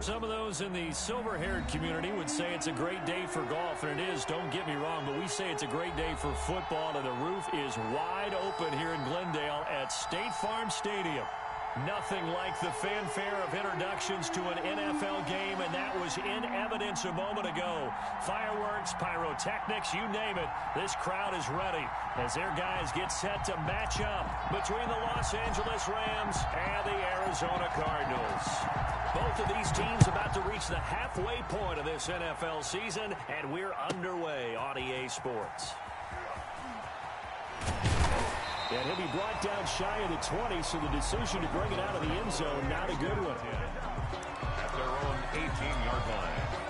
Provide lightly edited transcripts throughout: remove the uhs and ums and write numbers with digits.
Some of those in the silver-haired community would say it's a great day for golf, and it is, don't get me wrong, but we say it's a great day for football, and the roof is wide open here in Glendale at State Farm Stadium. Nothing like the fanfare of introductions to an NFL game, and that was in evidence a moment ago. Fireworks, pyrotechnics, you name it. This crowd is ready as their guys get set to match up between the Los Angeles Rams and the Arizona Cardinals. Both of these teams about to reach the halfway point of this NFL season, and we're underway on EA Sports. And he'll be brought down shy of the 20, so the decision to bring it out of the end zone, not a good one. At their own 18-yard line.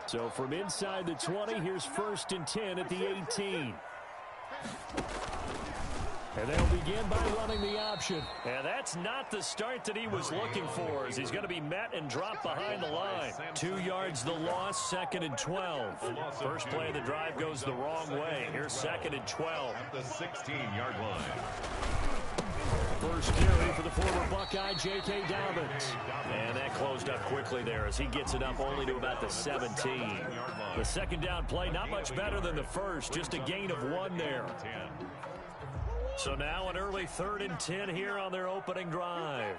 So from inside the 20, here's 1st and 10 at the 18. And they'll begin by running the option. And that's not the start that he was looking for, as he's going to be met and dropped behind the line. 2 yards the loss, 2nd and 12. First play of the drive goes the wrong way. Here's 2nd and 12. At the 16-yard line. First carry for the former Buckeye, J.K. Dobbins. And that closed up quickly there as he gets it up only to about the 17. The second down play, not much better than the first, just a gain of 1 there. So now an early 3rd and 10 here on their opening drive.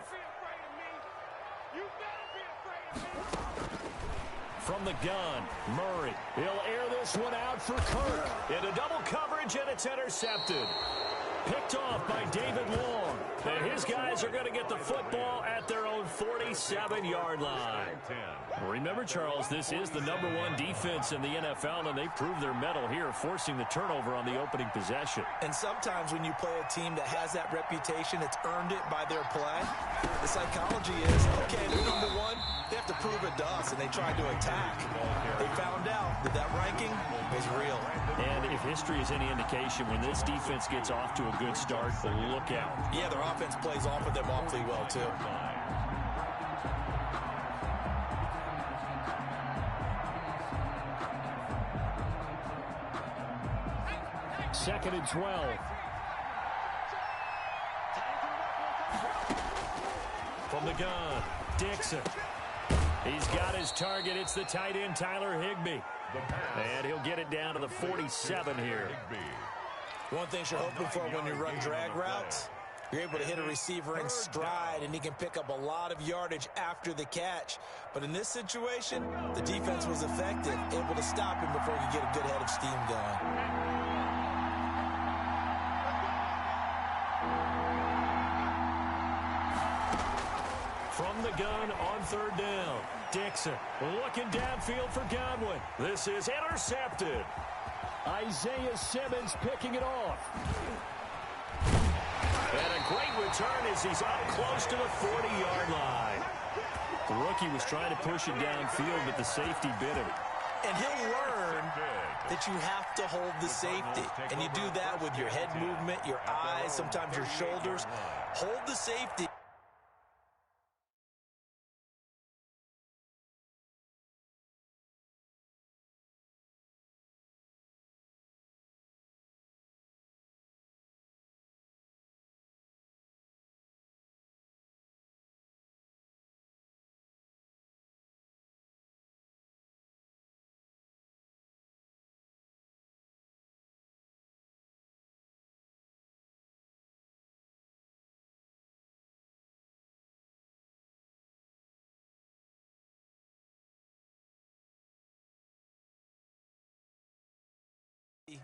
From the gun, Murray. He'll air this one out for Kirk. Into double coverage, and it's intercepted. Picked off by David Long. And his guys are going to get the football at their own 47-yard line. Remember, Charles, this is the #1 defense in the NFL, and they proved their mettle here, forcing the turnover on the opening possession. And sometimes when you play a team that has that reputation, it's earned it by their play. The psychology is, okay, they're #1, they have to prove it to us, and they tried to attack. They found out that that ranking is real. And if history is any indication, when this defense gets off to a good start, look out. Yeah, their offense plays off of them awfully well, too. Second and 12. From the gun, Dixon. He's got his target. It's the tight end, Tyler Higbee. And he'll get it down to the 47 here. One thing you're hoping for when you run drag routes, you're able to hit a receiver in stride, and he can pick up a lot of yardage after the catch. But in this situation, the defense was effective, able to stop him before he could get a good head of steam going. From the gun on 3rd down, Dixon looking downfield for Godwin. This is intercepted. Isaiah Simmons picking it off. And a great return as he's up close to the 40-yard line. The rookie was trying to push it downfield, but the safety bit him. And he'll learn that you have to hold the safety. And you do that with your head movement, your eyes, sometimes your shoulders. Hold the safety.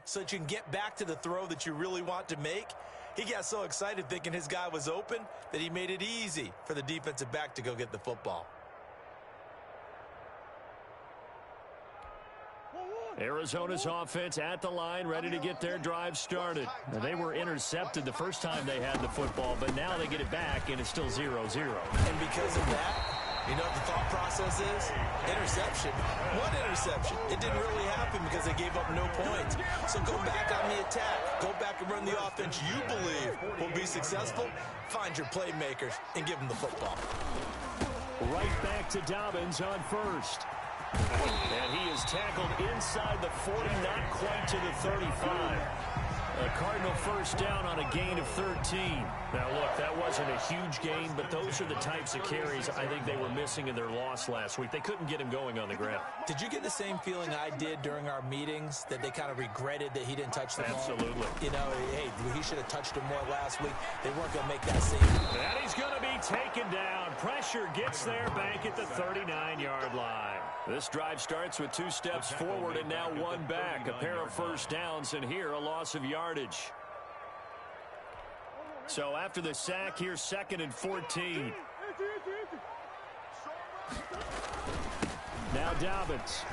So that you can get back to the throw that you really want to make. He got so excited thinking his guy was open that he made it easy for the defensive back to go get the football. Arizona's offense at the line, ready to get their drive started. Now, they were intercepted the first time they had the football, but now they get it back, and it's still 0-0. And because of that, You know what the thought process is? Interception. What interception? It didn't really happen because they gave up no points. So go back on the attack. Go back and run the offense you believe will be successful. Find your playmakers and give them the football. Right back to Dobbins on first. And he is tackled inside the 40, not quite to the 35. A Cardinal first down on a gain of 13. Now, look, that wasn't a huge gain, but those are the types of carries I think they were missing in their loss last week. They couldn't get him going on the ground. Did you get the same feeling I did during our meetings, that they kind of regretted that he didn't touch the ball? Absolutely. You know, hey, he should have touched him more last week. They weren't going to make that same. And he's going to be taken down. Pressure gets there back at the 39-yard line. This drive starts with 2 steps forward and now 1 back. A pair of first downs, and here a loss of yardage. So after the sack, here's 2nd and 14. Now Dobbins.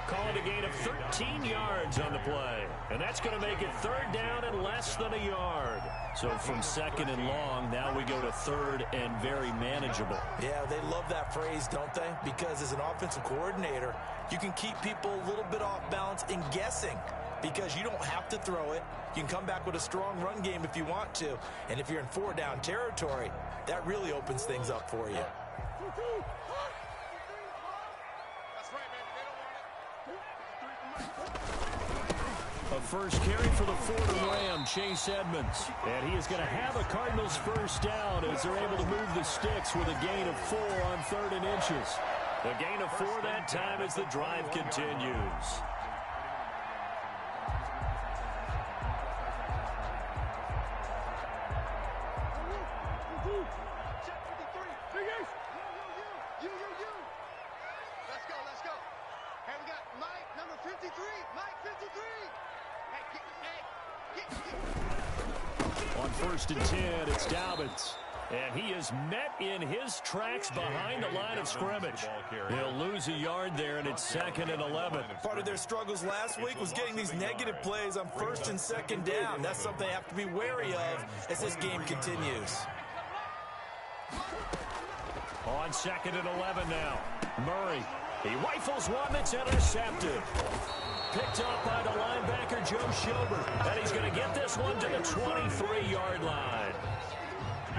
Call it a gain of 13 yards on the play. And that's going to make it 3rd down and less than a yard. So from 2nd and long, now we go to 3rd and very manageable. Yeah, they love that phrase, don't they? Because as an offensive coordinator, you can keep people a little bit off balance and guessing. Because you don't have to throw it. You can come back with a strong run game if you want to. And if you're in 4-down territory, that really opens things up for you. A first carry for the Fordham Ram, Chase Edmonds. And he is going to have a Cardinals first down as they're able to move the sticks with a gain of 4 on 3rd and inches. A gain of 4 that time as the drive continues. On 1st and 10, it's Dobbins. And he is met in his tracks behind the line of scrimmage. He'll lose a yard there, and it's 2nd and 11. Part of their struggles last week was getting these negative plays on 1st and 2nd down. That's something they have to be wary of as this game continues. On 2nd and 11 now. Murray. He rifles one that's intercepted. Picked up by the linebacker, Joe Schobert. And he's going to get this one to the 23-yard line.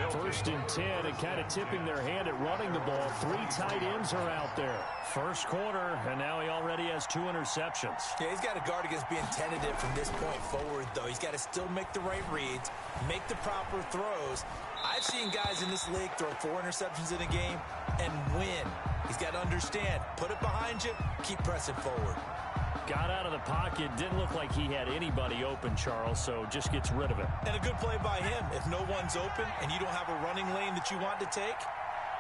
1st and 10, and kind of tipping their hand at running the ball. 3 tight ends are out there. First quarter, and now he already has 2 interceptions. Yeah, he's got to guard against being tentative from this point forward, though. He's got to still make the right reads, make the proper throws. I've seen guys in this league throw 4 interceptions in a game and win. He's got to understand, put it behind you, keep pressing forward. Got out of the pocket, didn't look like he had anybody open, Charles, so just gets rid of it. And a good play by him. If no one's open and you don't have a running lane that you want to take,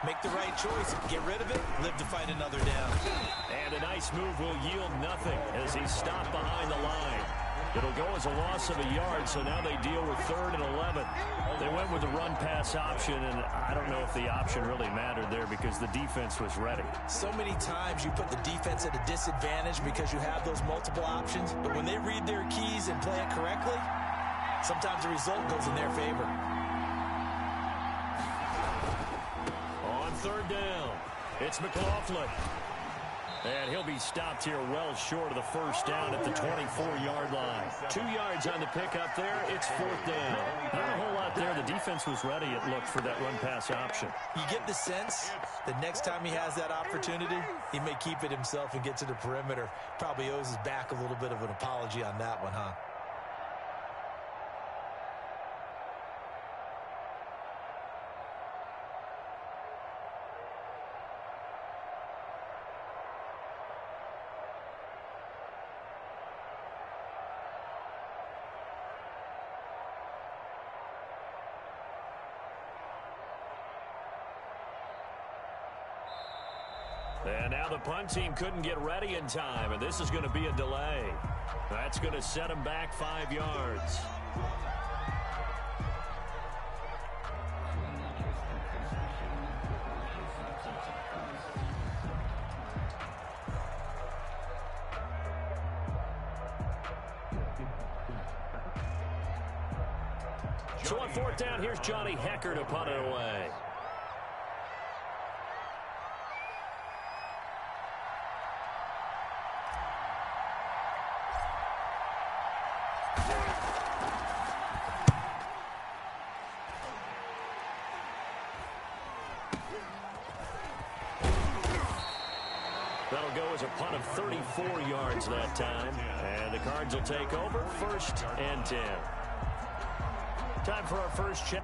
make the right choice. Get rid of it, live to fight another down. And a nice move will yield nothing as he's stopped behind the line. It'll go as a loss of a yard, so now they deal with 3rd and 11. They went with the run-pass option, and I don't know if the option really mattered there because the defense was ready. So many times you put the defense at a disadvantage because you have those multiple options, but when they read their keys and play it correctly, sometimes the result goes in their favor. On 3rd down, it's McLaughlin. And he'll be stopped here well short of the first down at the 24-yard line. 2 yards on the pickup there. It's 4th down. Not a whole lot there. The defense was ready, it looked, for that run-pass option. You get the sense that next time he has that opportunity, he may keep it himself and get to the perimeter. Probably owes his back a little bit of an apology on that one, huh? And now the punt team couldn't get ready in time, and this is going to be a delay. That's going to set them back 5 yards. So on fourth down, here's Johnny Hecker to punt it away. That'll go as a punt of 34 yards that time. And the Cards will take over, 1st and 10. Time for our first check.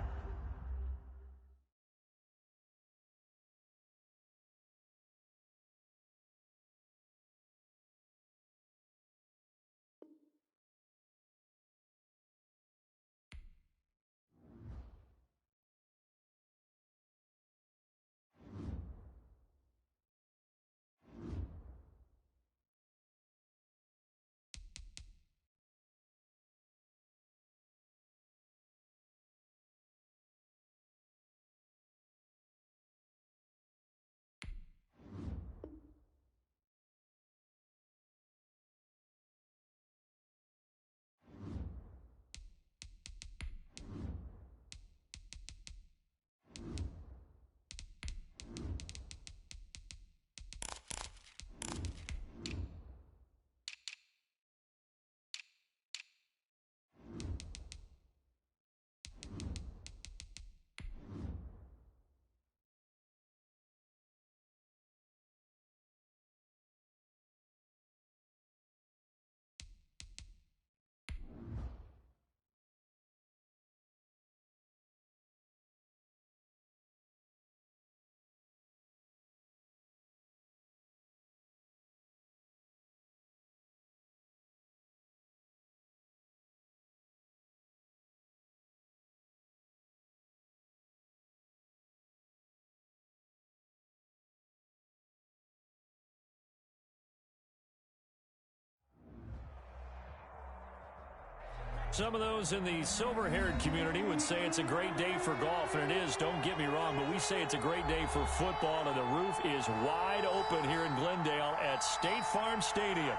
Some of those in the silver-haired community would say it's a great day for golf, and it is, don't get me wrong, but we say it's a great day for football, and the roof is wide open here in Glendale at State Farm Stadium.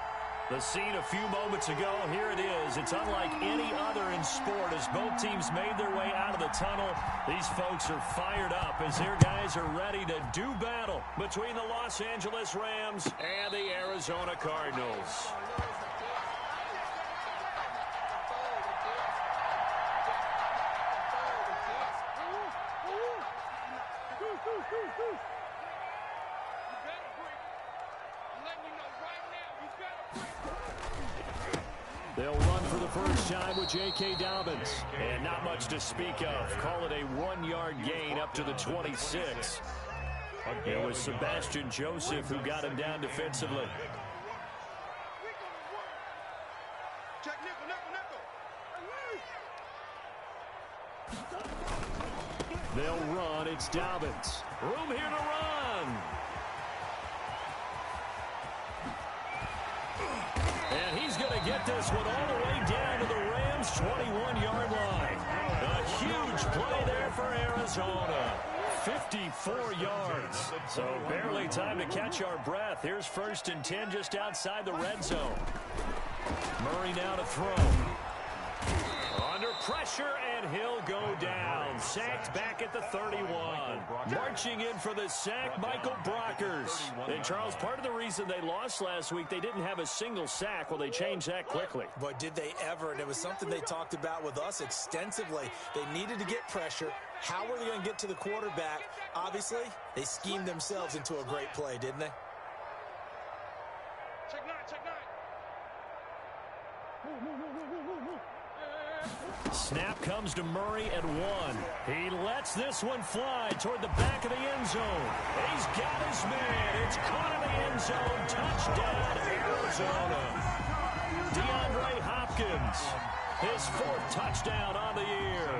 The scene a few moments ago, here it is. It's unlike any other in sport as both teams made their way out of the tunnel. These folks are fired up as their guys are ready to do battle between the Los Angeles Rams and the Arizona Cardinals. They'll run for the first time with J.K. Dobbins. And not much to speak of. Call it a 1-yard gain up to the 26. It was Sebastian Joseph who got him down defensively. They'll run. It's Dobbins. Room here to run. And he's going to get this one all the way down to the Rams' 21-yard line. A huge play there for Arizona. 54 yards. So barely time to catch our breath. Here's 1st and 10 just outside the red zone. Murray now to throw. Under pressure, and he'll go down. Sacked back at the 31. Marching in for the sack, Michael Brockers. And, Charles, part of the reason they lost last week, they didn't have a single sack. Well, they changed that quickly. But did they ever? And it was something they talked about with us extensively. They needed to get pressure. How were they going to get to the quarterback? Obviously, they schemed themselves into a great play, didn't they? Check nine. Snap comes to Murray at 1. He lets this one fly toward the back of the end zone. He's got his man. It's caught in the end zone. Touchdown, Arizona. DeAndre Hopkins, his 4th touchdown on the year.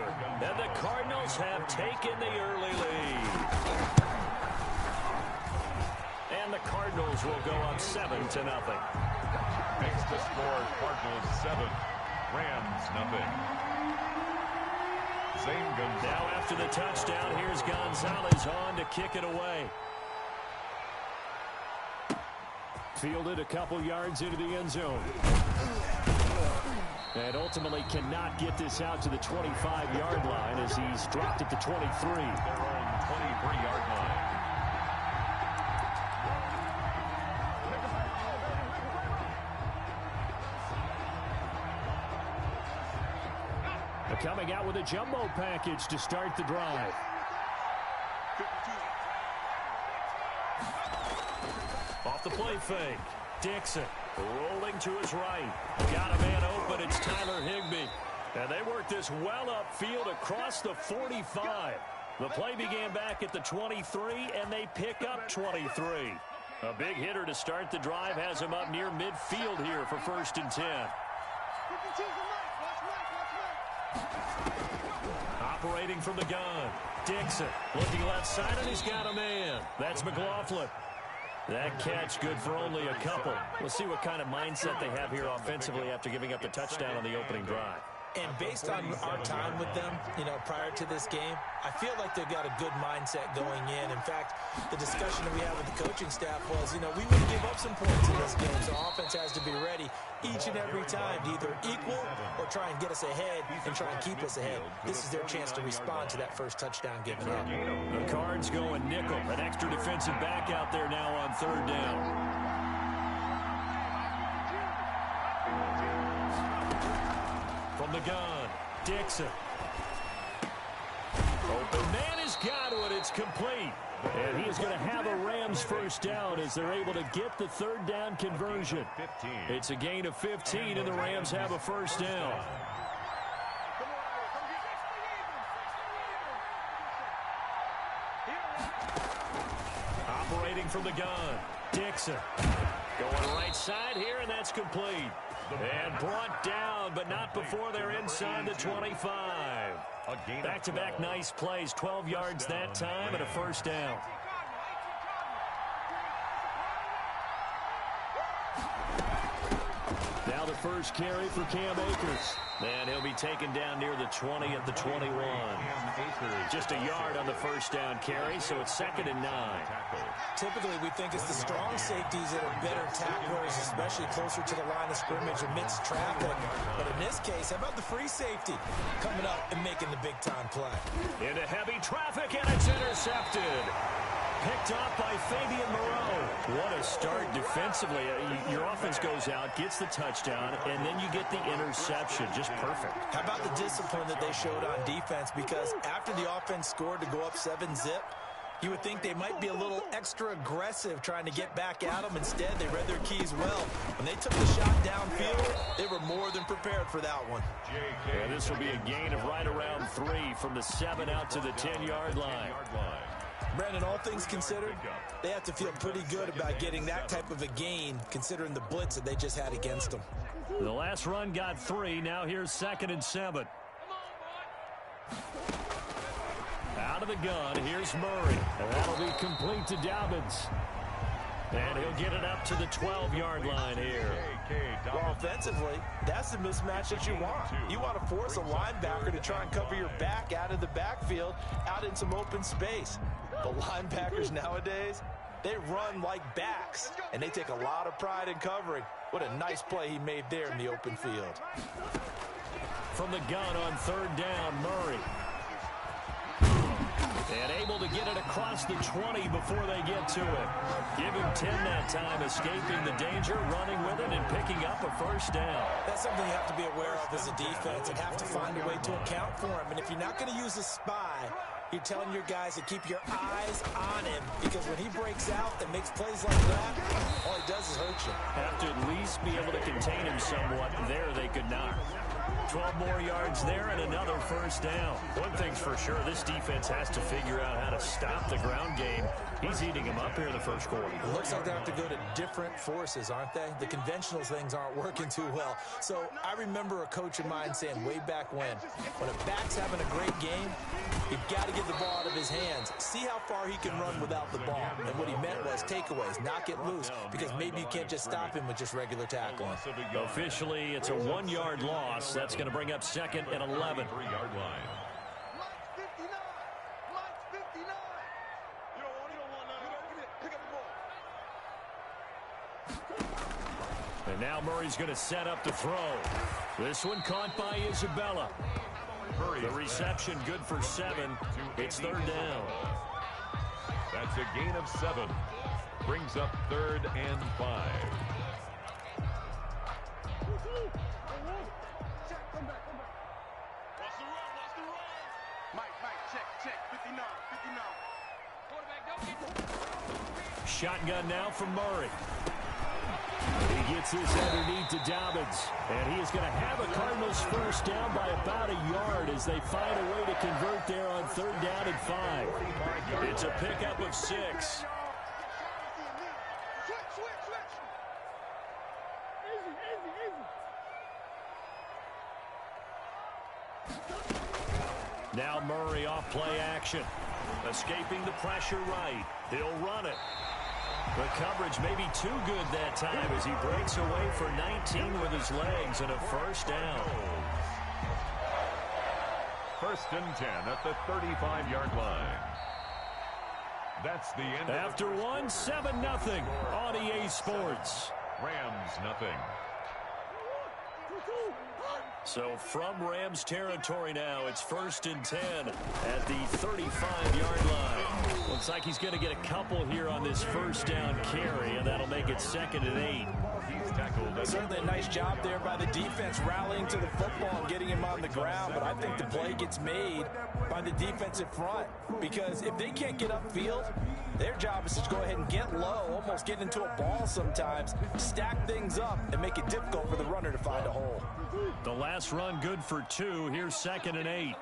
And the Cardinals have taken the early lead. And the Cardinals will go up 7-0. Makes the score Cardinals 7, Rams nothing. Now after the touchdown, here's Gonzalez on to kick it away. Fielded a couple yards into the end zone. And ultimately cannot get this out to the 25-yard line as he's dropped at the 23. Their own 23-yard line. They're coming out with a jumbo package to start the drive. Off the play fake. Dixon rolling to his right. Got a man open. It's Tyler Higbee. And they work this well upfield across the 45. The play began back at the 23, and they pick up 23. A big hitter to start the drive has him up near midfield here for 1st and 10. Operating from the gun. Dixon looking left side, and he's got a man. That's McLaughlin. That catch good for only a couple. We'll see what kind of mindset they have here offensively after giving up the touchdown on the opening drive. And based on our time with them, prior to this game, I feel like they've got a good mindset going in. In fact, the discussion that we had with the coaching staff was, we wouldn't give up some points in this game, so offense has to be ready each and every time to either equal or try and get us ahead and try and keep us ahead. This is their chance to respond to that first touchdown given up. The Cards going nickel. An extra defensive back out there now on 3rd down. From the gun, Dixon. Open man has got it. It's complete. And he is going to have a Rams first down as they're able to get the 3rd down conversion. It's a gain of 15, and the Rams have a first down. Operating from the gun, Dixon. Going right side here, and that's complete. And brought down, but not before they're inside the 25. Back-to-back nice plays, 12 yards that time, and a first down. Now the first carry for Cam Akers. And he'll be taken down near the 20 at the 21. Just a yard on the first down carry, so it's 2nd and 9. Typically, we think it's the strong safeties that are better tacklers, especially closer to the line of scrimmage amidst traffic. But in this case, how about the free safety coming up and making the big-time play? Into heavy traffic, and it's intercepted. Picked off by Fabian Moreau. What a start defensively. Your offense goes out, gets the touchdown, and then you get the interception. Just perfect. How about the discipline that they showed on defense? Because after the offense scored to go up 7-zip, you would think they might be a little extra aggressive trying to get back at them. Instead, they read their keys well. When they took the shot downfield, they were more than prepared for that one. Yeah, this will be a gain of right around 3 from the 7 out to the 10-yard line. Brandon, all things considered, they have to feel pretty good about getting that type of a gain, considering the blitz that they just had against them. The last run got 3. Now here's 2nd and 7. Out of the gun, here's Murray. And that'll be complete to Dobbins. And he'll get it up to the 12-yard line here. Well, offensively, that's the mismatch that you want. You want to force a linebacker to try and cover your back out of the backfield, out in some open space. The linebackers nowadays, they run like backs, and they take a lot of pride in covering. What a nice play he made there in the open field. From the gun on 3rd down, Murray. And able to get it across the 20 before they get to it. Give him 10 that time, escaping the danger, running with it, and picking up a first down. That's something you have to be aware of as a defense and have to find a way to account for him. And if you're not going to use a spy, you're telling your guys to keep your eyes on him, because when he breaks out and makes plays like that, all he does is hurt you. Have to at least be able to contain him somewhat. There they could not. 12 more yards there and another first down. One thing's for sure, this defense has to figure out how to stop the ground game. He's eating them up here in the first quarter. It looks like they have to go to different forces, aren't they? The conventional things aren't working too well. So I remember a coach of mine saying way back when a back's having a great game, you've got to get the ball out of his hands. See how far he can run without the ball. And what he meant was takeaways, knock it loose, because maybe you can't just stop him with just regular tackling. Officially, it's a 1-yard loss. That's going to bring up 2nd and 11. 3-yard line. Now Murray's going to set up to throw. This one caught by Isabella. The reception good for 7. It's 3rd down. That's a gain of 7. Brings up 3rd and 5. Shotgun now from Murray. He gets this underneath to Dobbins. And he is going to have a Cardinals first down by about a yard as they find a way to convert there on 3rd down and 5. It's a pickup of 6. Now Murray off play action. Escaping the pressure right. He'll run it. The coverage may be too good that time as he breaks away for 19 with his legs and a first down. 1st and 10 at the 35-yard line. That's the end. After 7-0 on EA Sports. Rams nothing. So from Rams territory now, it's 1st and 10 at the 35-yard line. Looks like he's going to get a couple here on this first down carry, and that'll make it 2nd and 8. He's tackled. Certainly a nice job there by the defense rallying to the football and getting him on the ground, but I think the play gets made by the defensive front because if they can't get upfield, their job is to go ahead and get low, almost get into a ball sometimes, stack things up, and make it difficult for the runner to find a hole. The last run good for 2. Here's 2nd and 8.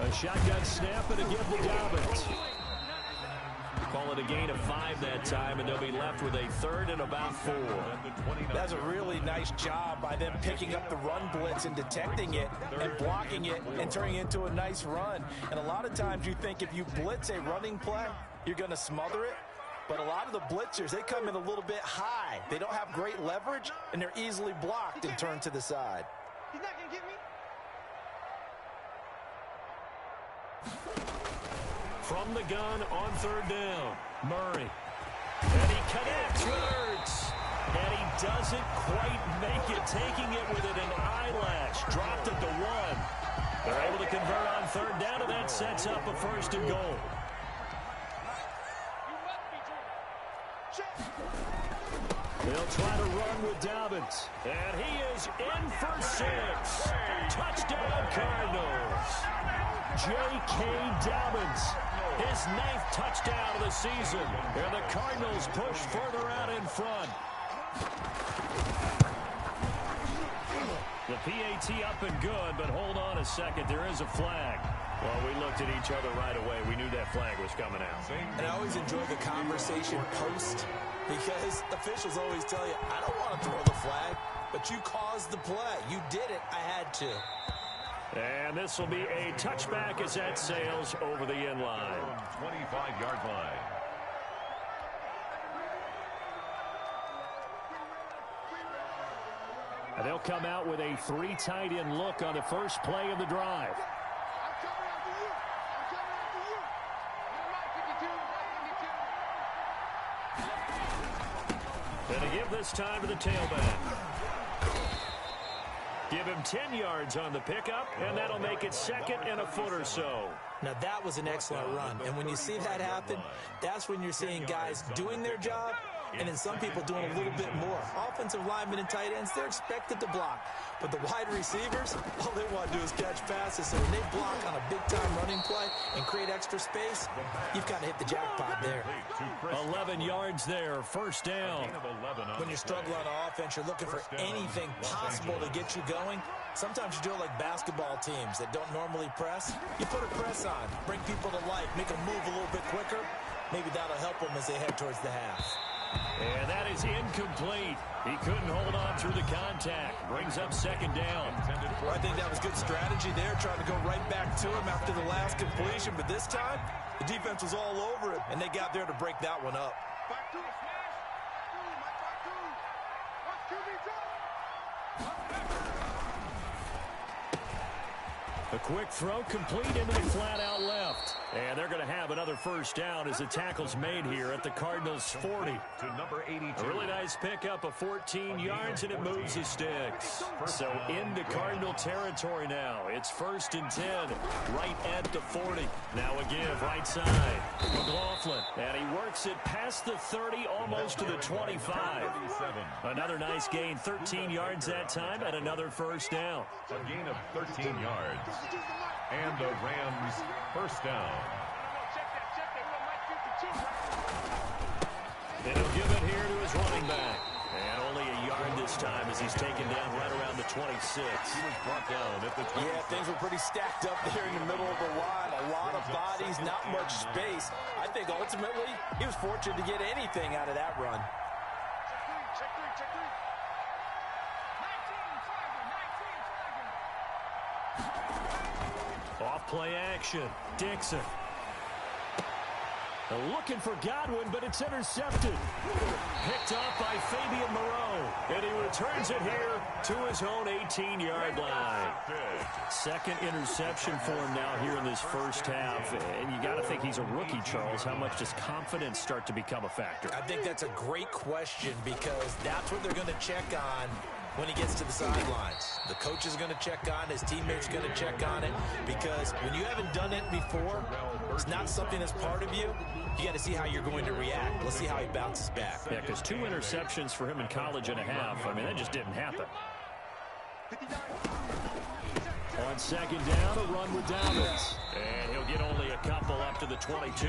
A shotgun snap and a give to Dobbins. Call it a gain of 5 that time, and they'll be left with a 3rd and about 4. That's a really nice job by them picking up the run blitz and detecting it and blocking it and turning it into a nice run. And a lot of times you think if you blitz a running play, you're going to smother it. But a lot of the blitzers, they come in a little bit high. They don't have great leverage, and they're easily blocked and turned to the side. He's not going to get me. From the gun on 3rd down, Murray. And he connects with Ertz. And he doesn't quite make it, taking it within an eyelash. Dropped at the 1. They're able to convert on 3rd down, and that sets up a 1st and goal. They'll try to run with Dobbins. And he is in for 6. Touchdown, Cardinals. J.K. Dobbins, his 9th touchdown of the season. And the Cardinals push further out in front. The PAT up and good, but hold on a second. There is a flag. Well, we looked at each other right away. We knew that flag was coming out. And I always enjoy the conversation post because officials always tell you, I don't want to throw the flag, but you caused the play. You did it. I had to. And this will be a touchback as that sails over the end line. 25-yard line. And they'll come out with a 3 tight end look on the first play of the drive. And a give this time to the tailback. Give him 10 yards on the pickup, and that'll make it 2nd and a foot or so. Now, that was an excellent run. And when you see that happen, that's when you're seeing guys doing their job and then some people doing a little bit more. Offensive linemen and tight ends, they're expected to block. But the wide receivers, all they want to do is catch passes. So when they block on a big-time running play and create extra space, you've got to hit the jackpot there. 11 yards there, first down. When you struggle on offense, you're looking for anything possible to get you going. Sometimes you do it like basketball teams that don't normally press. You put a press on, bring people to life, make them move a little bit quicker. Maybe that'll help them as they head towards the half. And that is incomplete. He couldn't hold on through the contact. Brings up 2nd down. I think that was good strategy there, trying to go right back to him after the last completion. But this time, the defense was all over it, and they got there to break that one up. A quick throw complete into the flat out left. And they're going to have another first down as the tackle's made here at the Cardinals' 40. To number 82. A really nice pickup of 14 yards, and it moves the sticks. So into Cardinal territory now. It's 1st and 10, right at the 40. Now a give, right side. McLaughlin, and he works it past the 30, almost to the 25. Another nice gain, 13 yards that time, and another first down. A gain of 13 yards. And the Rams first down. And he'll give it here to his running back. And only a yard this time as he's taken down right around the 26. He was brought down at the 26. Yeah, things were pretty stacked up there in the middle of the line. A lot of bodies, not much space. I think ultimately he was fortunate to get anything out of that run. Off play action. Dixon. Looking for Godwin, but it's intercepted. Picked off by Fabian Moreau. And he returns it here to his own 18-yard line. Second interception for him now here in this first half. And you got to think he's a rookie, Charles. How much does confidence start to become a factor? I think that's a great question because that's what they're going to check on when he gets to the sidelines. The coach is going to check on it. His teammates are going to check on it because when you haven't done it before, it's not something that's part of you. You got to see how you're going to react. Let's see how he bounces back. Yeah, because 2 interceptions for him in college and a half. I mean, that just didn't happen. On second down, a run with Dobbins. And he'll get only a couple up to the 22.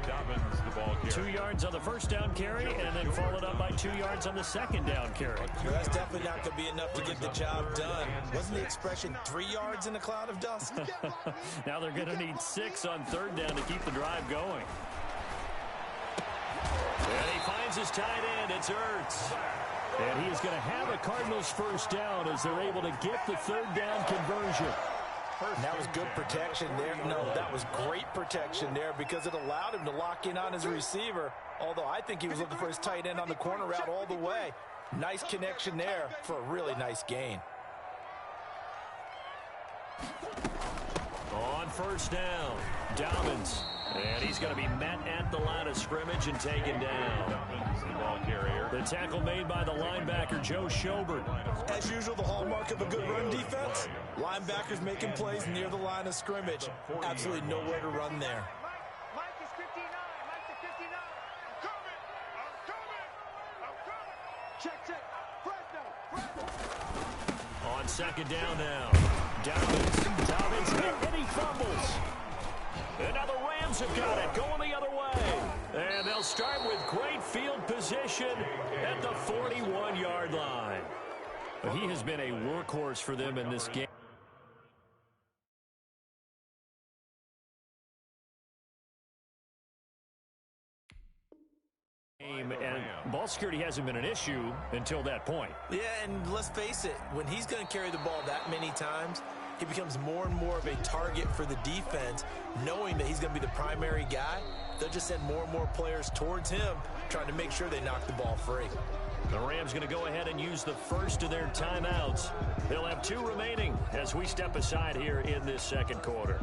Dobbins, the ball carrier. 2 yards on the first down carry, and then followed up by 2 yards on the second down carry. Well, that's definitely not going to be enough to get the job done. Wasn't the expression 3 yards in a cloud of dust? Now they're going to need 6 on third down to keep the drive going. And he finds his tight end. It's Ertz. And he is going to have a Cardinals first down as they're able to get the third down conversion. And that was good protection there. No, that was great protection there because it allowed him to lock in on his receiver. Although I think he was looking for his tight end on the corner route all the way. Nice connection there for a really nice gain. On first down, Dobbins. And he's going to be met at the line of scrimmage and taken down. Dobbins, the ball carrier. The tackle made by the linebacker, Joe Schobert. As usual, the hallmark of a good run defense, linebackers making plays near the line of scrimmage. Absolutely nowhere to run there. Mike is 59. Mike is 59. I'm coming. Fresno. On second down now, Dobbins, and he fumbles. And now the Rams have got it, going the other way. And they'll start with great field position at the 41-yard line. But he has been a workhorse for them in this game. And ball security hasn't been an issue until that point. Yeah, and let's face it, when he's going to carry the ball that many times, he becomes more and more of a target for the defense, knowing that he's going to be the primary guy. They'll just send more and more players towards him, trying to make sure they knock the ball free. The Rams going to go ahead and use the first of their timeouts. They'll have 2 remaining as we step aside here in this second quarter.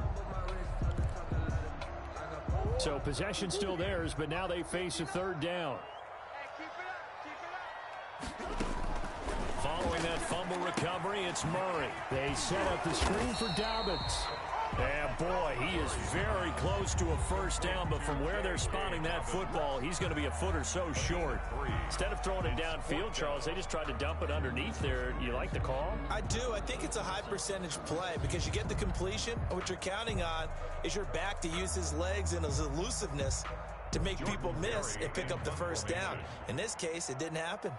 So possession still theirs, but now they face a third down. Following that fumble recovery, it's Murray. They set up the screen for Dobbins. And boy, he is very close to a first down, but from where they're spotting that football, he's going to be a foot or so short. Instead of throwing it downfield, Charles, they just tried to dump it underneath there. You like the call? I do. I think it's a high percentage play because you get the completion. What you're counting on is your back to use his legs and his elusiveness to make people miss and pick up the first down. In this case, it didn't happen.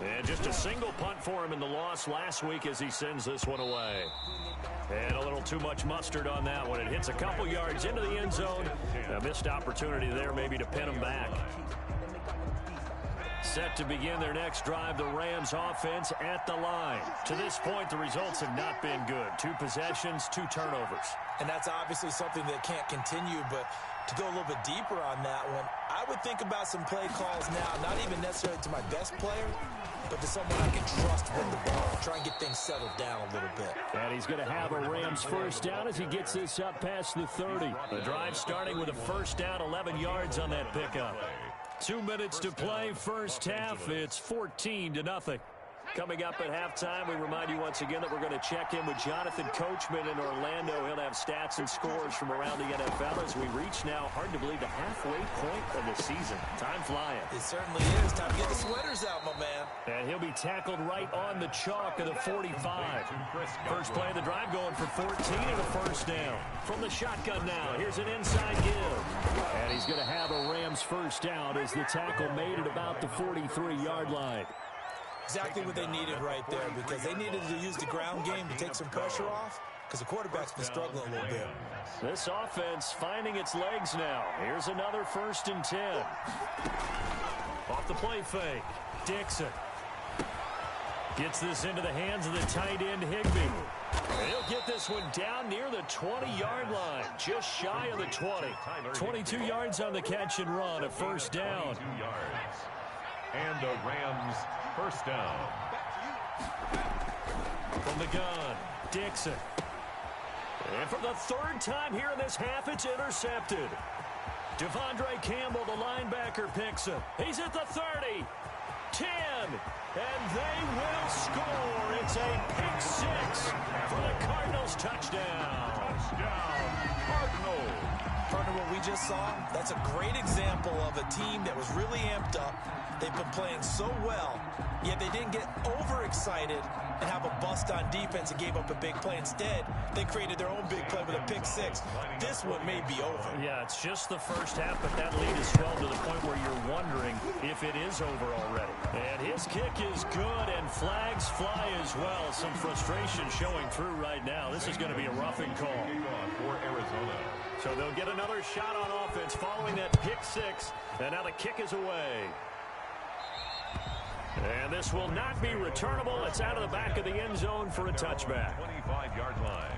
And just a single punt for him in the loss last week as he sends this one away. And a little too much mustard on that one. It hits a couple yards into the end zone. A missed opportunity there maybe to pin him back. Set to begin their next drive, the Rams offense at the line. To this point, the results have not been good. 2 possessions, 2 turnovers. And that's obviously something that can't continue, but To go a little bit deeper on that one, I would think about some play calls now, not even necessarily to my best player, but to someone I can trust with the ball. Try and get things settled down a little bit. And he's going to have a Rams first down as he gets this up past the 30. The drive starting with a first down, 11 yards on that pickup. 2 minutes to play, first half. It's 14-0. Coming up at halftime, we remind you once again that we're going to check in with Jonathan Coachman in Orlando. He'll have stats and scores from around the NFL as we reach now, hard to believe, the halfway point of the season. Time flying. It certainly is. Time to get the sweaters out, my man. And he'll be tackled right on the chalk of the 45. First play of the drive going for 14 and a first down. From the shotgun now, here's an inside give. And he's going to have a Rams first down as the tackle made at about the 43-yard line. Exactly what they needed right there, because they needed to use the ground game to take some pressure off, because the quarterback's been struggling a little bit. This offense finding its legs now. Here's another 1st and 10. Off the play fake. Dixon gets this into the hands of the tight end, Higbee. He'll get this one down near the 20-yard line, just shy of the 20. 22 yards on the catch and run, a first down. And a Rams first down. From the gun, Dixon. And for the 3rd time here in this half, it's intercepted. Devondre Campbell, the linebacker, picks him. He's at the 30, 10, and they will score. It's a pick 6 for the Cardinals touchdown. Touchdown, Cardinals. Partner, what we just saw, that's a great example of a team that was really amped up. They've been playing so well, yet they didn't get overexcited and have a bust on defense and gave up a big play. Instead, they created their own big play with a pick 6. This one may be over. Yeah, it's just the first half, but that lead is swelled to the point where you're wondering if it is over already. And his kick is good, and flags fly as well. Some frustration showing through right now. This is going to be a roughing call. For Arizona. So they'll get another shot on offense following that pick 6, and now the kick is away. And this will not be returnable. It's out of the back of the end zone for a touchback. 25-yard line.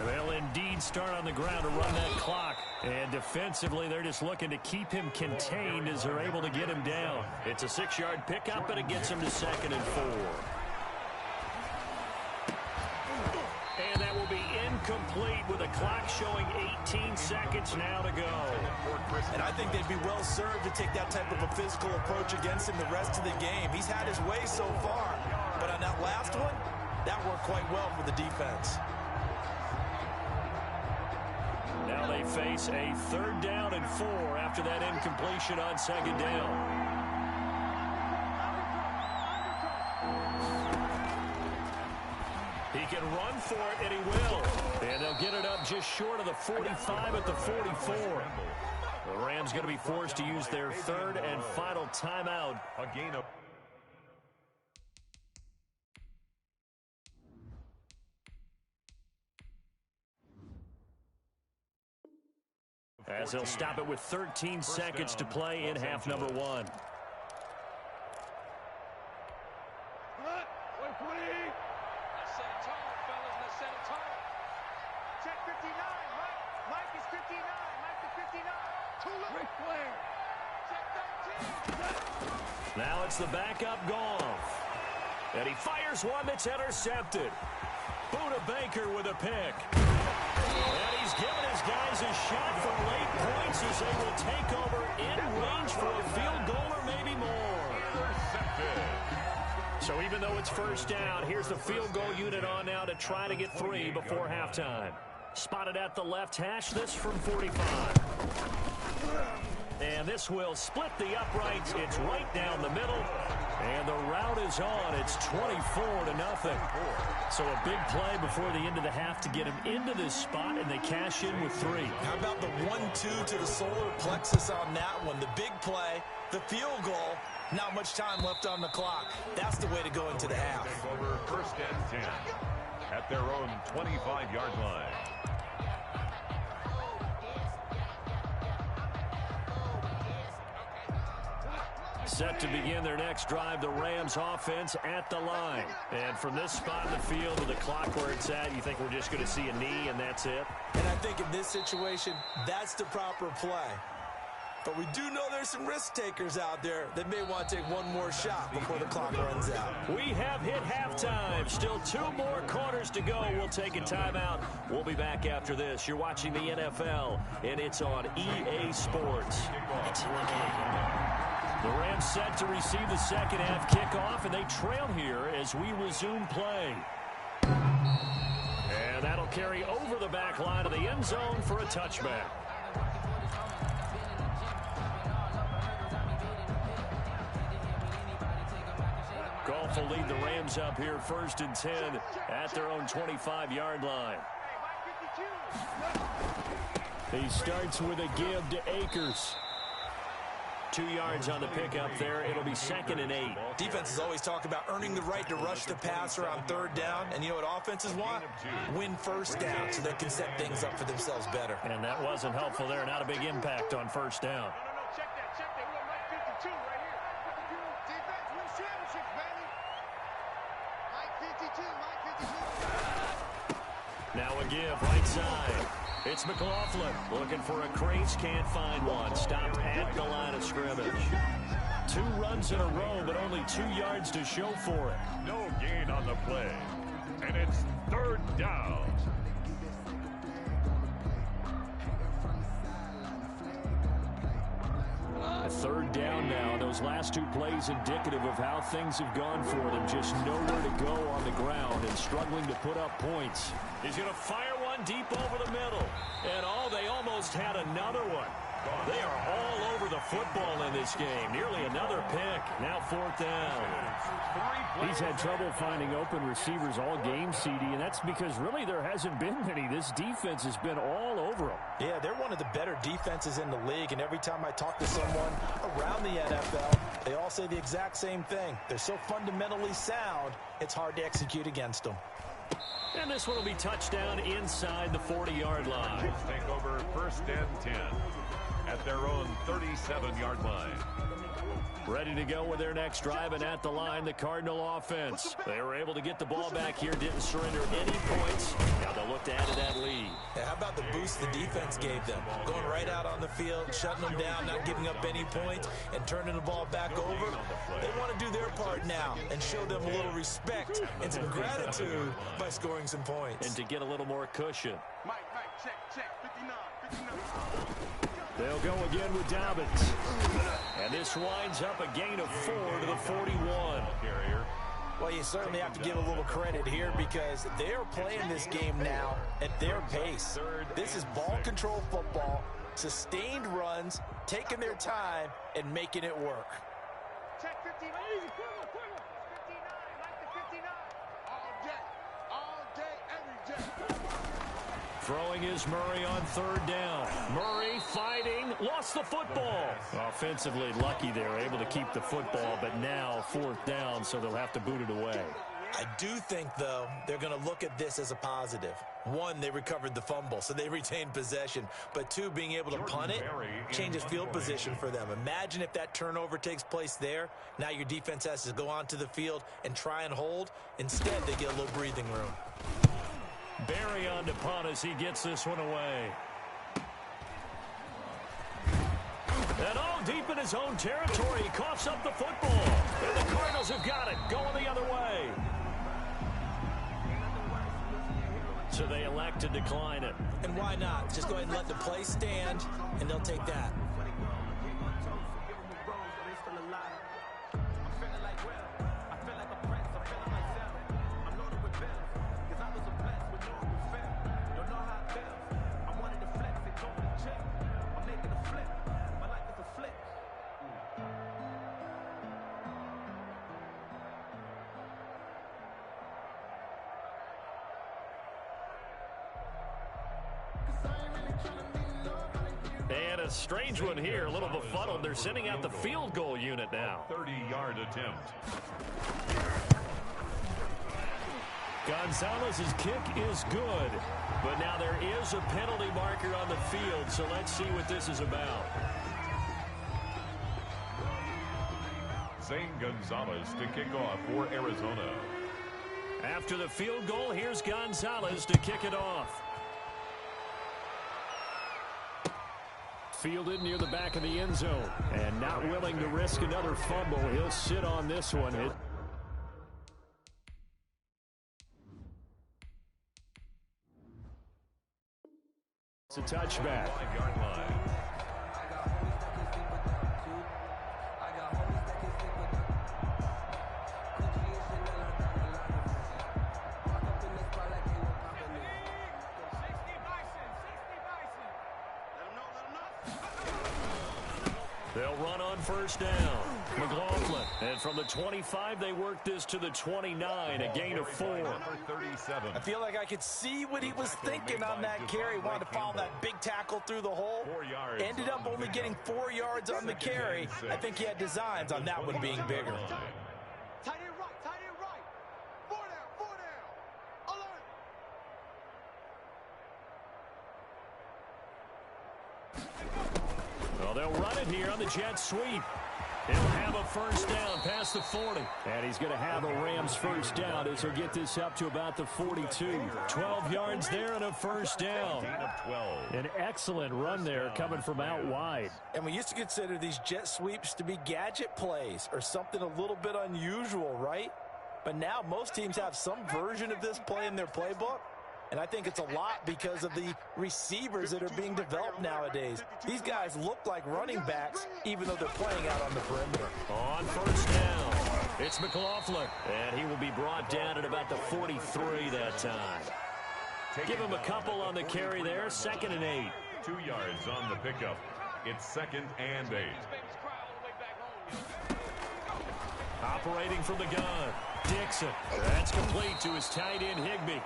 They'll indeed start on the ground to run that clock. And defensively, they're just looking to keep him contained as they're able to get him down. It's a 6-yard pickup, and it gets him to 2nd and 4. And that will be incomplete with the clock showing 18 seconds now to go. And I think they'd be well served to take that type of a physical approach against him the rest of the game. He's had his way so far, but on that last one, that worked quite well for the defense. Now they face a 3rd down and 4 after that incompletion on 2nd down. He can run for it, and he will. And they'll get it up just short of the 45 at the 44. The Rams going to be forced to use their 3rd and final timeout. A gain of as they'll stop it with 13 seconds to play in half number 1. Let's set it tall, fellas. Let's set it tall. Check 59, Mike. Mike is 59. Mike is 59. Ric Flair. Check 13. Now it's the backup Goff. And he fires one that's intercepted. Buda Baker with a pick. And he's given his guys a shot for late points as they will take over in range for a field goal or maybe more. So even though it's first down, here's the field goal unit on now to try to get 3 before halftime. Spotted at the left hash, this from 45. And this will split the uprights. It's right down the middle. And the route is on. It's 24-0. So a big play before the end of the half to get him into this spot, and they cash in with 3. How about the 1-2 to the solar plexus on that one? The big play, the field goal, not much time left on the clock. That's the way to go into the half. Take over 1st and 10 at their own 25-yard line. Set to begin their next drive, the Rams offense at the line. And from this spot in the field with the clock where it's at, you think we're just going to see a knee and that's it? And I think in this situation, that's the proper play. But we do know there's some risk takers out there that may want to take one more shot before the clock runs out. We have hit halftime. Still 2 more quarters to go. We'll take a timeout. We'll be back after this. You're watching the NFL, and it's on EA Sports. It's in the game. The Rams set to receive the second half kickoff, and they trail here as we resume play. And that'll carry over the back line of the end zone for a touchback. Goff will lead the Rams up here 1st and 10 at their own 25-yard line. He starts with a give to Akers. 2 yards on the pickup there. It'll be 2nd and 8. Defenses always talk about earning the right to rush the passer on 3rd down. And you know what offenses want? Win 1st down so they can set things up for themselves better. And that wasn't helpful there. Not a big impact on 1st down. Check that. We got Mike 52 right here. Defense wins championships, baby. Mike 52. Now a give, right side. It's McLaughlin looking for a crease, can't find one. Stopped at the line of scrimmage. 2 runs in a row, but only 2 yards to show for it. No gain on the play. And it's 3rd down. A 3rd down now. Those last 2 plays indicative of how things have gone for them. Just nowhere to go on the ground and struggling to put up points. He's going to fire one deep over the middle. And they almost had another one. They are all over the football in this game. Nearly another pick. Now 4th down. He's had trouble finding open receivers all game, CD, and that's because really there hasn't been many. This defense has been all over them. Yeah, they're one of the better defenses in the league, and every time I talk to someone around the NFL, they all say the exact same thing. They're so fundamentally sound, it's hard to execute against them. And this one will be touchdown inside the 40-yard line. Take over 1st and 10 at their own 37-yard line. Ready to go with their next drive, and at the line, the Cardinal offense. They were able to get the ball back here, didn't surrender any points. Now they'll look to add to that lead. Yeah, how about the boost the defense gave them? Going right out on the field, shutting them down, not giving up any points, and turning the ball back over. They want to do their part now and show them a little respect and some gratitude by scoring some points. And to get a little more cushion. Mike, check. 59. They'll go again with Dobbins. And this winds up a gain of 4 to the 41. Well, you certainly have to give a little credit here because they're playing this game now at their pace. This is ball control football, sustained runs, taking their time, and making it work. Check 59. 59. Mike to 59. All day, every day. Throwing is Murray on 3rd down. Murray fighting, lost the football. Offensively lucky they're able to keep the football, but now 4th down, so they'll have to boot it away. I do think, though, they're going to look at this as a positive. 1, they recovered the fumble, so they retained possession. But 2, being able to punt it changes field position for them. Imagine if that turnover takes place there. Now your defense has to go onto the field and try and hold. Instead, they get a little breathing room. Barry on to punt as he gets this one away. And deep in his own territory, he coughs up the football. And the Cardinals have got it, going the other way. So they elect to decline it. And why not? Just go ahead and let the play stand, and they'll take that. And a strange one here, a little befuddled. They're sending out the field goal unit now. 30-yard attempt. Gonzalez's kick is good, but now there is a penalty marker on the field, so let's see what this is about. Zane Gonzalez to kick off for Arizona. After the field goal, here's Gonzalez to kick it off. Fielded near the back of the end zone. And not willing to risk another fumble. He'll sit on this one. It's a touchback. 5-yard line. They'll run on first down. McLaughlin. And from the 25, they work this to the 29, a gain of 4. I feel like I could see what he was thinking on that carry. Wanted to follow that big tackle through the hole. Ended up only getting 4 yards on the carry. I think he had designs on that one being bigger. Tight end right. 4 down. Alert. Well, they'll run it here on the jet sweep. He'll have a first down past the 40. And he's going to have a Rams first down as he'll get this up to about the 42. 12 yards there and a first down. An excellent run there coming from out wide. And we used to consider these jet sweeps to be gadget plays or something a little bit unusual, right? But now most teams have some version of this play in their playbook. And I think it's a lot because of the receivers that are being developed nowadays. These guys look like running backs, even though they're playing out on the perimeter. On first down, it's McLaughlin. And he will be brought down at about the 43 that time. Give him a couple on the carry there, 2nd and 8. 2 yards on the pickup. It's 2nd and 8. Operating from the gun, Dixon. That's complete to his tight end, Higbee.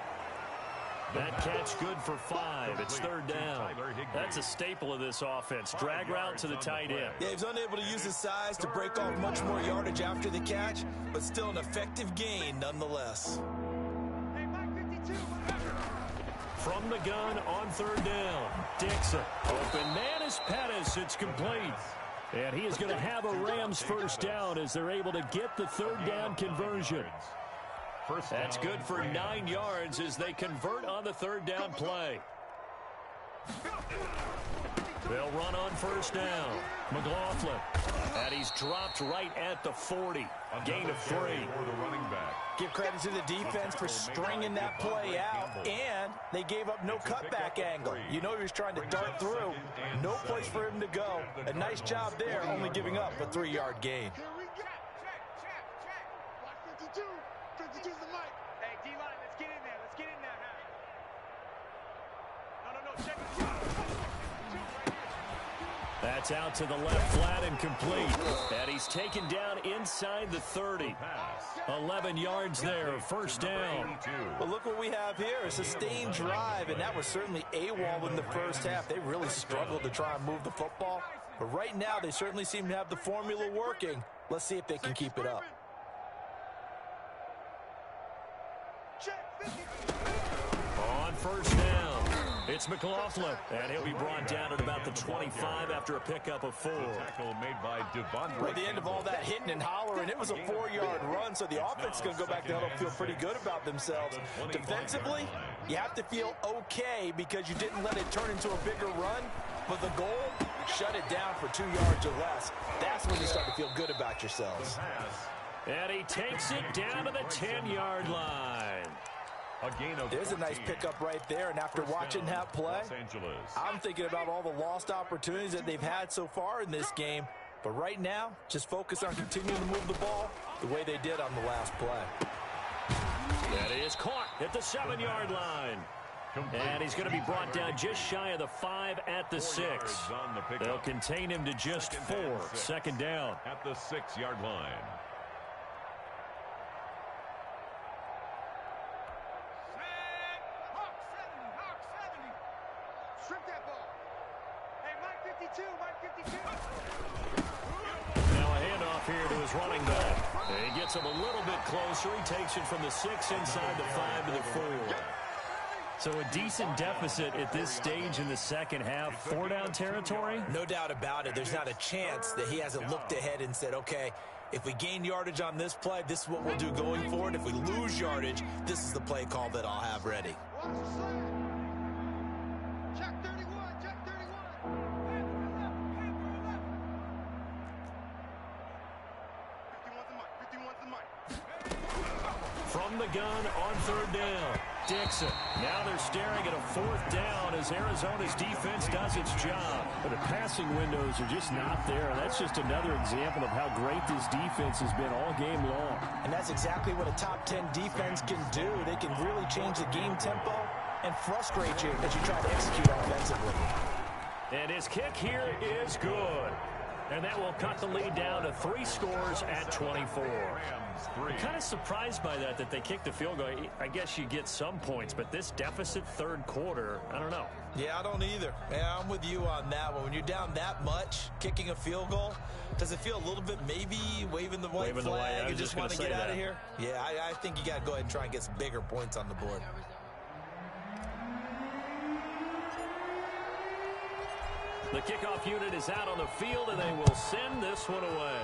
That catch good for 5. It's 3rd down. That's a staple of this offense. Drag route to the tight end. Yeah, he's unable to use his size to break off much more yardage after the catch, but still an effective gain nonetheless. From the gun on 3rd down, Dixon. Open man is Pettis. It's complete. And he is going to have a Rams first down as they're able to get the 3rd down conversion. That's good for 9 yards as they convert on the 3rd down play. They'll run on first down. McLaughlin. And he's dropped right at the 40. Gain of 3. Give credit to the defense for stringing that play out, and they gave up no cutback angle. You know he was trying to dart through. No place for him to go. A nice job there, only giving up a 3-yard gain. Hey, D-line, let's get in there. Let's get in there now. No. Check it. That's out to the left flat and complete. And he's taken down inside the 30. 11 yards there, first down. Well, look what we have here, a sustained drive, and that was certainly AWOL in the first half. They really struggled to try and move the football. But right now, they certainly seem to have the formula working. Let's see if they can keep it up. On first down, it's McLaughlin, and he'll be brought down at about the 25 after a pickup of 4. Tackle made by At the end of all that hitting and hollering, it was a 4-yard run, so the offense is going to go back to huddle, feel pretty good about themselves. Defensively, you have to feel okay because you didn't let it turn into a bigger run, but the goal, shut it down for 2 yards or less. That's when you start to feel good about yourselves. And he takes it down to the 10-yard line. There's a nice pickup right there, and after watching that play, I'm thinking about all the lost opportunities that they've had so far in this game. But right now, just focus on continuing to move the ball the way they did on the last play. That is caught at the 7-yard line. And he's going to be brought down just shy of the 5 at the 6. They'll contain him to just 4. 2nd down. At the 6-yard line. Strip that ball. Hey, Mike 52. Now a handoff here to his running back. And he gets him a little bit closer. He takes it from the 6 inside the 5 to the 4. So a decent deficit at this stage in the second half. 4 down territory? No doubt about it. There's not a chance that he hasn't looked ahead and said, okay, If we gain yardage on this play, this is what we'll do going forward. If we lose yardage, this is the play call that I'll have ready. Check 31, check 31. From the gun on third down, Dixon. Now they're staring at a fourth down as Arizona's defense does its job. But the passing windows are just not there. That's just another example of how great this defense has been all game long. And that's exactly what a top 10 defense can do. They can really change the game tempo and frustrate you as you try to execute offensively. And his kick here is good. And that will cut the lead down to 3 scores at 24. I'm kind of surprised by that they kicked the field goal. I guess you get some points, but this deficit third quarter, I don't know. Yeah, I don't either. Yeah, I'm with you on that one. When you're down that much, kicking a field goal, does it feel a little bit maybe waving the white flag and just want to get out of here? Yeah, I think you got to go ahead and try and get some bigger points on the board. The kickoff unit is out on the field, and they will send this one away.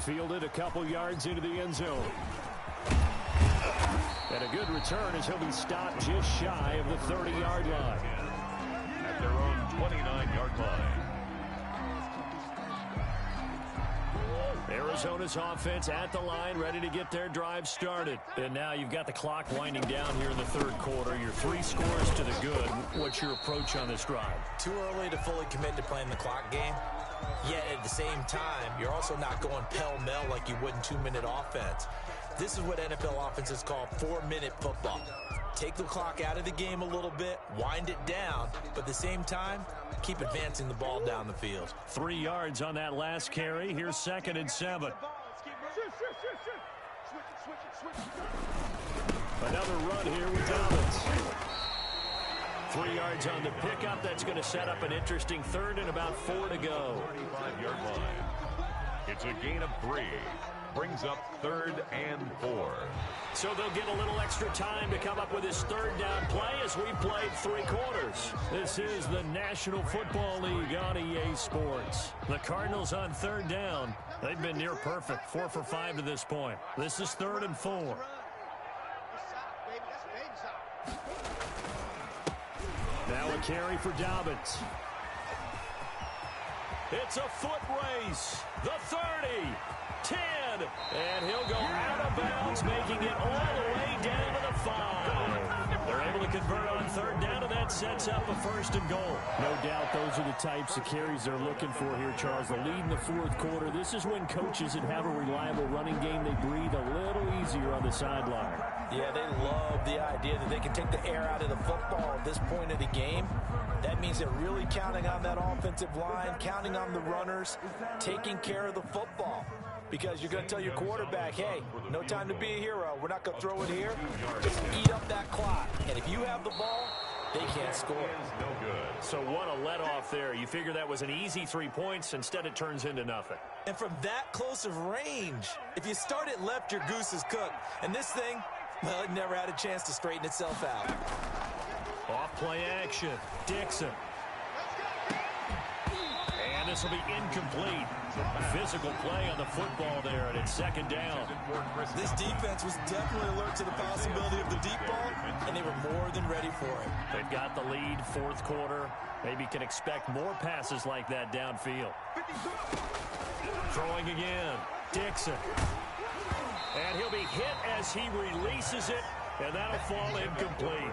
Fielded a couple yards into the end zone. And a good return as he'll be stopped just shy of the 30-yard line. At their own 29-yard line. Arizona's offense at the line, ready to get their drive started. And now you've got the clock winding down here in the third quarter. Your 3 scores to the good. What's your approach on this drive? Too early to fully commit to playing the clock game. Yet at the same time, you're also not going pell-mell like you would in 2-minute offense. This is what NFL offenses call 4-minute football. Take the clock out of the game a little bit, wind it down, but at the same time, keep advancing the ball down the field. 3 yards on that last carry. Here's 2nd and 7. Another run here with Dobbins. 3 yards on the pickup. That's going to set up an interesting third and about 4 to go. 35-yard line. It's a gain of 3. Brings up 3rd and 4. So they'll get a little extra time to come up with his third down play as we played 3 quarters. This is the National Football League on EA Sports. The Cardinals on third down. They've been near perfect, 4 for 5 to this point. This is 3rd and 4. Now a carry for Dobbins. It's a foot race. The 30, 10, and he'll go out of bounds, making it all the way down to the 5. They're able to convert on third down, and that sets up a 1st and goal. No doubt those are the types of carries they're looking for here, Charles. The lead in the 4th quarter. This is when coaches that have a reliable running game, they breathe a little easier on the sideline. Yeah, they love the idea that they can take the air out of the football at this point of the game. That means they're really counting on that offensive line, counting on the runners, taking care of the football. Because you're going to tell your quarterback, hey, no time to be a hero. We're not going to throw it here. Just eat up that clock. And if you have the ball, they can't score. No good. So what a let-off there. You figure that was an easy 3 points. Instead, it turns into nothing. And from that close of range, if you start it left, your goose is cooked. And this thing, well, it never had a chance to straighten itself out. Off-play action. Dixon. And this will be incomplete. Physical play on the football there, and it's 2nd down. This defense was definitely alert to the possibility of the deep ball, and they were more than ready for it. They've got the lead, 4th quarter. Maybe can expect more passes like that downfield. Throwing again. Dixon. And he'll be hit as he releases it. And that'll fall incomplete.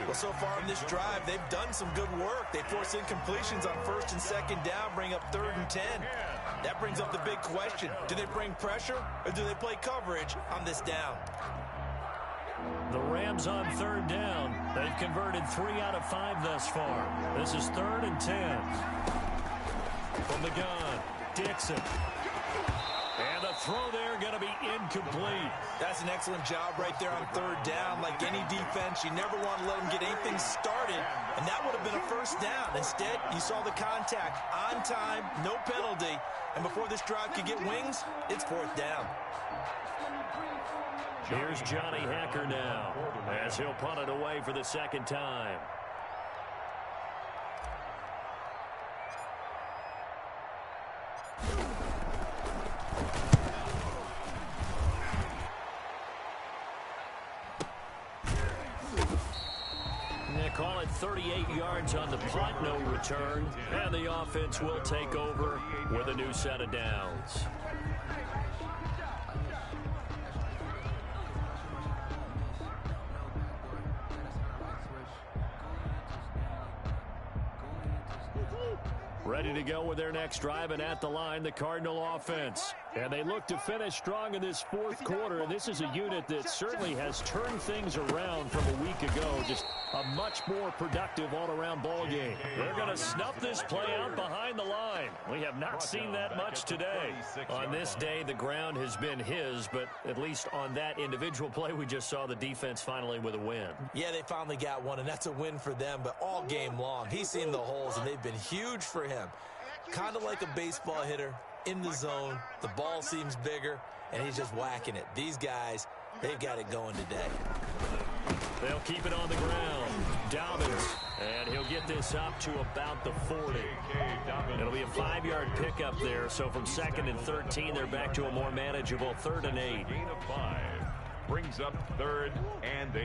Well, so far in this drive, they've done some good work. They force incompletions on 1st and 2nd down, bring up 3rd and 10. That brings up the big question. Do they bring pressure or do they play coverage on this down? The Rams on 3rd down. They've converted 3 out of 5 thus far. This is 3rd and 10. From the gun, Dixon. And the throw there going to be incomplete. That's an excellent job right there on 3rd down. Like any defense, you never want to let them get anything started, and that would have been a 1st down. Instead, you saw the contact on time, no penalty, and before this drive could get wings, it's 4th down. Here's Johnny Hacker now as he'll punt it away for the 2nd time. 38 yards on the punt, no return. And the offense will take over with a new set of downs. Ready to go with their next drive, and at the line, the Cardinal offense. And they look to finish strong in this fourth quarter. And this is a unit that certainly has turned things around from a week ago. Just a much more productive all-around ball game. They're going to snuff this play out behind the line. We have not seen that much today. On this day, the ground has been his, but at least on that individual play, we just saw the defense finally with a win. Yeah, they finally got one, and that's a win for them. But all game long, he's seen the holes, and they've been huge for him. Kind of like a baseball hitter in the zone. The ball seems bigger, and he's just whacking it. These guys, they've got it going today. They'll keep it on the ground. Dobbins, and he'll get this up to about the 40. It'll be a 5-yard pickup there, so from 2nd and 13, they're back to a more manageable 3rd and 8. Gain of 5 brings up 3rd and 8.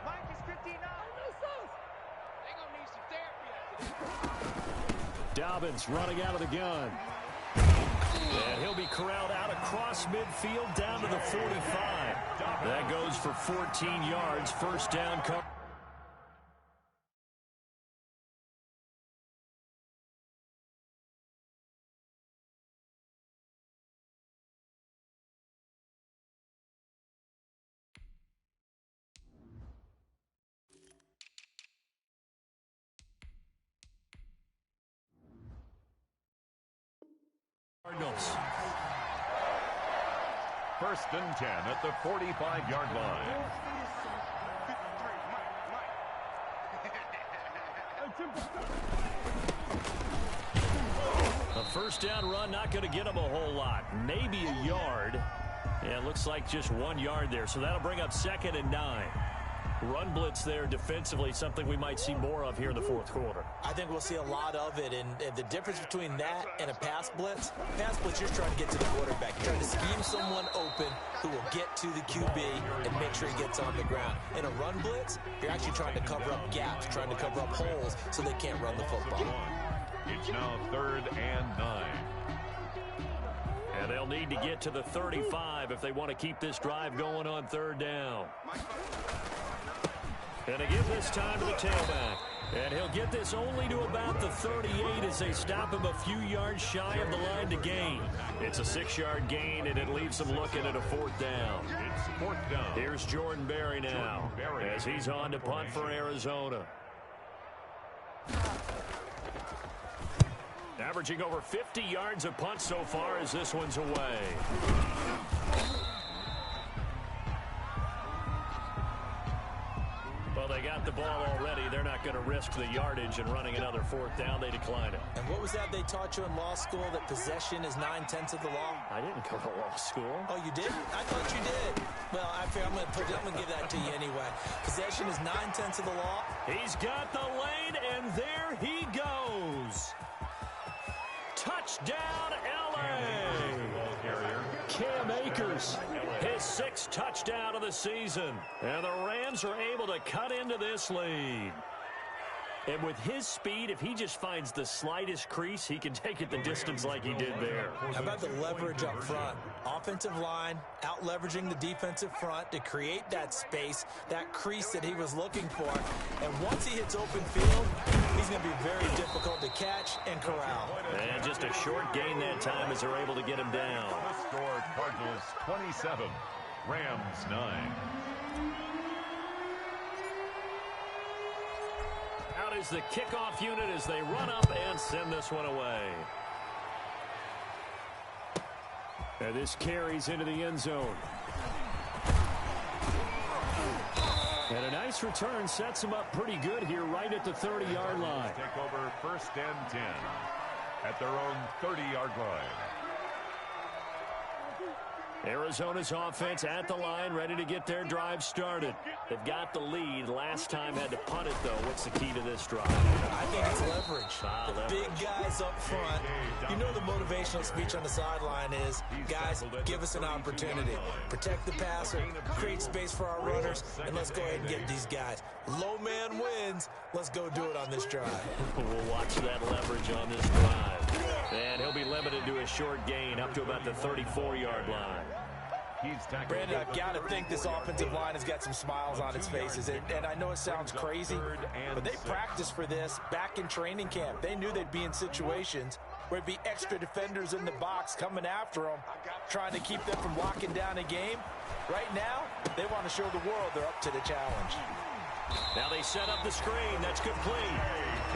Mike is 59. They're going to need some therapy after this. Dobbins running out of the gun. And he'll be corralled out across midfield down to the 45. That goes for 14 yards. First down. Cardinals. 1st and 10 at the 45-yard line. A first down run, not going to get him a whole lot. Maybe a yard. Yeah, it looks like just 1 yard there. So that'll bring up 2nd and 9. Run blitz there defensively, something we might see more of here in the fourth quarter. I think we'll see a lot of it, and the difference between that and a pass blitz, you're trying to get to the quarterback. You're trying to scheme someone open who will get to the QB and make sure he gets on the ground. In a run blitz, you're actually trying to cover up gaps, trying to cover up holes so they can't run the football. It's now 3rd and 9. And they'll need to get to the 35 if they want to keep this drive going on 3rd down. And they give this time to the tailback. And he'll get this only to about the 38 as they stop him a few yards shy of the line to gain. It's a 6-yard gain, and it leaves them looking at a 4th down. It's 4th down. Here's Jordan Berry now as he's on to punt for Arizona. Averaging over 50 yards a punt so far as this one's away. Well, they got the ball already. They're not going to risk the yardage and running another 4th down. They decline it. And what was that they taught you in law school, that possession is 9/10 of the law? I didn't go to law school. Oh, you did? I thought you did. Well, I'm going to give that to you anyway. Possession is 9/10 of the law. He's got the lane, and there he goes. Touchdown, L.A. Cam Akers, his 6th touchdown of the season. And the Rams are able to cut into this lead. And with his speed, if he just finds the slightest crease, he can take it the distance like he did there. How about the leverage up front? Offensive line out-leveraging the defensive front to create that space, that crease that he was looking for. And once he hits open field, he's going to be very difficult to catch and corral. And just a short gain that time as they're able to get him down. The score, Cardinals 27, Rams 9. Out is the kickoff unit as they run up and send this one away. And this carries into the end zone. And a nice return sets them up pretty good here right at the 30-yard line. Take over 1st and 10 at their own 30-yard line. Arizona's offense at the line, ready to get their drive started. They've got the lead. Last time had to punt it, though. What's the key to this drive? I think it's leverage. The big guys up front. You know the motivational speech on the sideline is, guys, give us an opportunity. Protect the passer, create space for our runners, and let's go ahead and get these guys. Low man wins. Let's go do it on this drive. We'll watch that leverage on this drive. And he'll be limited to a short gain up to about the 34-yard line. Brandon, I've got to think this offensive line has got some smiles on its faces. And I know it sounds crazy, but they practiced for this back in training camp. They knew they'd be in situations where it'd be extra defenders in the box coming after them, trying to keep them from locking down a game. Right now, they want to show the world they're up to the challenge. Now they set up the screen. That's complete.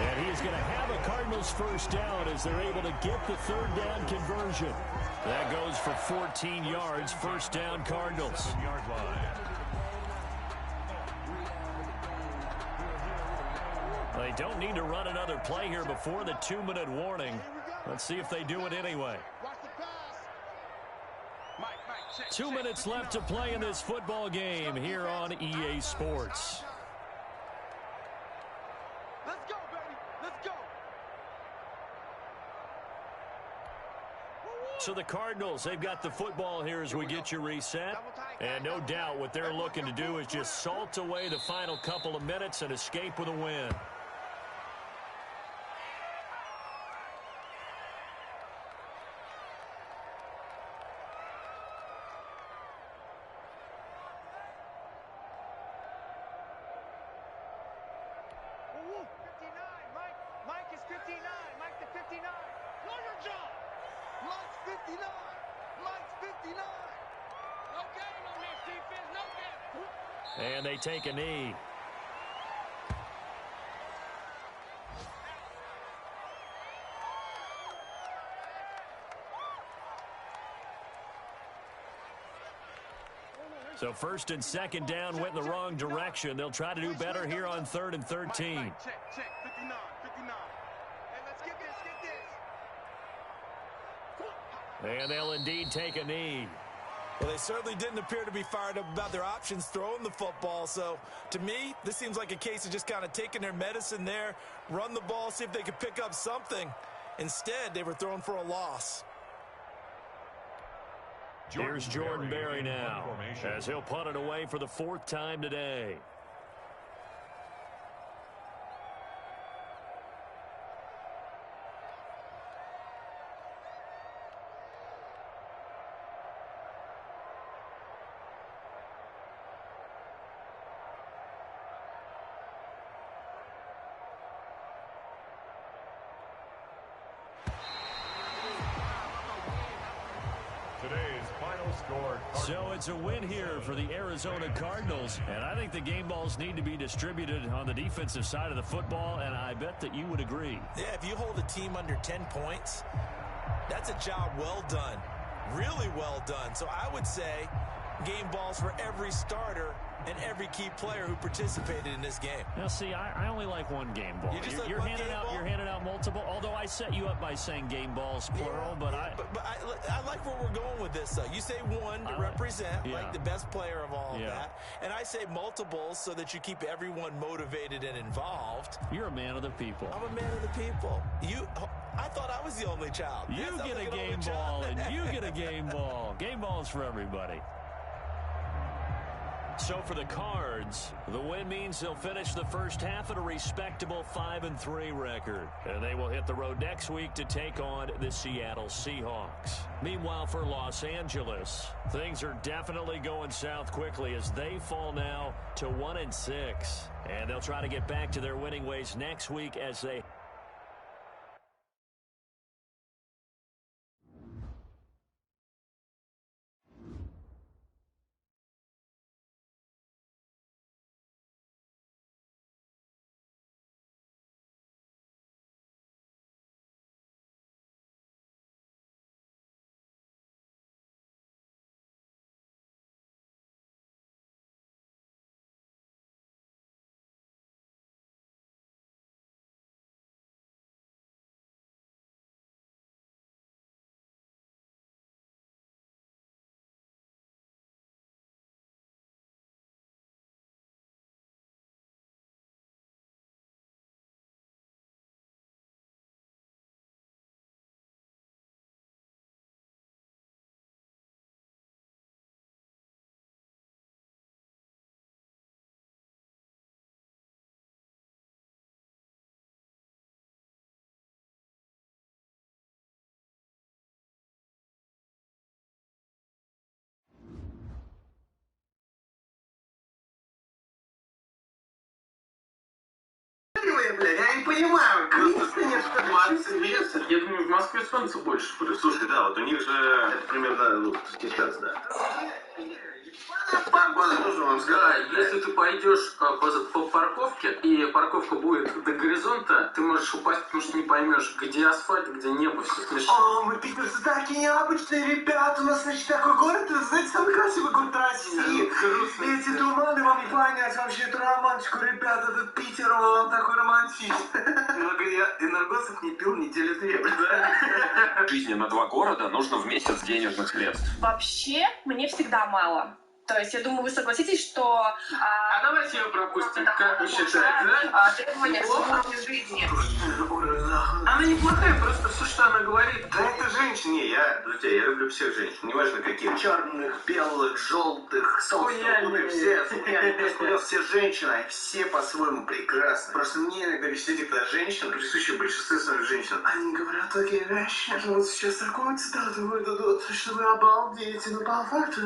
And he is going to have a Cardinals first down as they're able to get the third down conversion. That goes for 14 yards. First down, Cardinals. They don't need to run another play here before the 2-minute warning. Let's see if they do it anyway. 2 minutes left to play in this football game here on EA Sports. Let's go, baby. Let's go. So the Cardinals, they've got the football here as we get you reset. And no doubt what they're looking to do is just salt away the final couple of minutes and escape with a win. And they take a knee. So first and second down went in the wrong direction. They'll try to do better here on 3rd and 13. Check, 59, 59. Hey, let's get this. And they'll indeed take a knee. Well, they certainly didn't appear to be fired up about their options throwing the football. So, to me, this seems like a case of just kind of taking their medicine there, run the ball, see if they could pick up something. Instead, they were throwing for a loss. Here's Jordan Berry now as he'll punt it away for the 4th time today. So it's a win here for the Arizona Cardinals, and I think the game balls need to be distributed on the defensive side of the football, and I bet that you would agree. Yeah, if you hold a team under 10 points, that's a job well done, really well done. So I would say game balls for every starter and every key player who participated in this game. Now, see, I only like one game ball. You're handing out multiple, although I set you up by saying game balls, plural, but I like where we're going with this, though. You say one to represent, like the best player of all of that, and I say multiples so that you keep everyone motivated and involved. You're a man of the people. I'm a man of the people. I thought I was the only child. You get a game ball, and you get a game ball. Game balls for everybody. So for the Cards, the win means they'll finish the first half at a respectable 5-3 record. And they will hit the road next week to take on the Seattle Seahawks. Meanwhile, for Los Angeles, things are definitely going south quickly as they fall now to 1-6. And they'll try to get back to their winning ways next week as they блядь, я не понимаю, конечно, 20 месяцев. Я думаю, в Москве солнце больше. Слушай, да, вот у них же это примерно сейчас, да. Погода нужно вам сказать. Да, если ты пойдешь по парковке, и парковка будет до горизонта, ты можешь упасть, потому что не поймешь, где асфальт, где небо, все смешно. О, мы питерцы такие необычные ребята, у нас, значит, такой город, знаете, самый красивый город России. Эти туманы вам не понять, вообще эту романтику, ребята, этот Питер, он такой романтичный. Я энергосов не пил недели 2. Жизни на 2 города нужно в месяц денежных средств. Вообще, мне всегда мало. То есть, я думаю, вы согласитесь, что... давайте ее пропустим. Как вы считаете, да? Требования к уровню жизни. Она неплохая, просто все, что она говорит. Да это женщина, я люблю всех женщин, неважно каких. Черных, белых, желтых, солнечных, все женщины, все по-своему прекрасны. Просто мне иногда бесит, когда женщины, присущие большинству своих женщин, они говорят такие вещи, что вот сейчас такую цитату выдадут, что вы обалдеете, но по факту.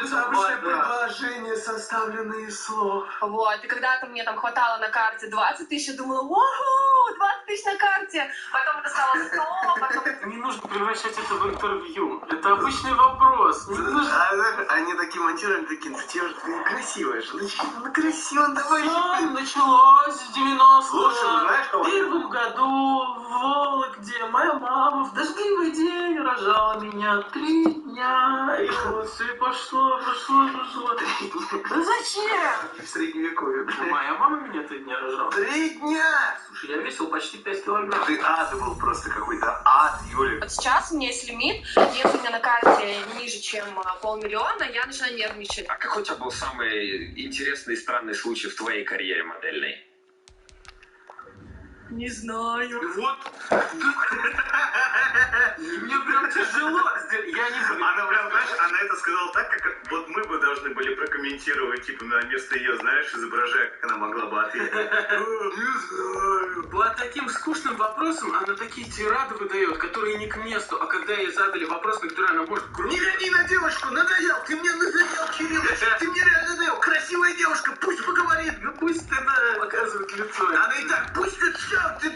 Это обычное предложение, составленное из слов. Вот, и когда-то мне там хватало на карте 20 тысяч, я думала, ого, 20 тысяч на карте. Потом это стало 100, потом... Не нужно превращать это в интервью. Это обычный вопрос. Не нужно... Они такие монтируют, такие, ну девушка, ты красивая же. Ну красиво, давай. Все началось в 90-м. Слушай, знаешь, кого? В первом году в Вологде моя мама в дождливый день рожала меня 3 дня. И вот все пошло. Да зачем? В средневековье, блядь. Моя мама меня 3 дня рожала. 3 дня! Слушай, я весил почти 5 килограмм. Ты ад был просто какой-то ад, Юля. Вот сейчас у меня есть лимит, если у меня на карте ниже, чем 500 000, я начинаю нервничать. А какой у тебя был самый интересный и странный случай в твоей карьере модельной? Не знаю. Вот. Мне прям тяжело. Я не знаю. Она прям, знаешь, она это сказала так, как вот мы бы должны были прокомментировать, типа, на место ее, знаешь, изображая, как она могла бы ответить. Не знаю. По таким скучным вопросам она такие тирады выдает, которые не к месту. А когда ей задали вопрос, на который она может... Не гони на девушку, надоел, ты мне надоел, Кирилл, ты мне реально надоел. Красивая девушка, пусть поговорит. Ну пусть это показывает лицо. Она и так, пусть ты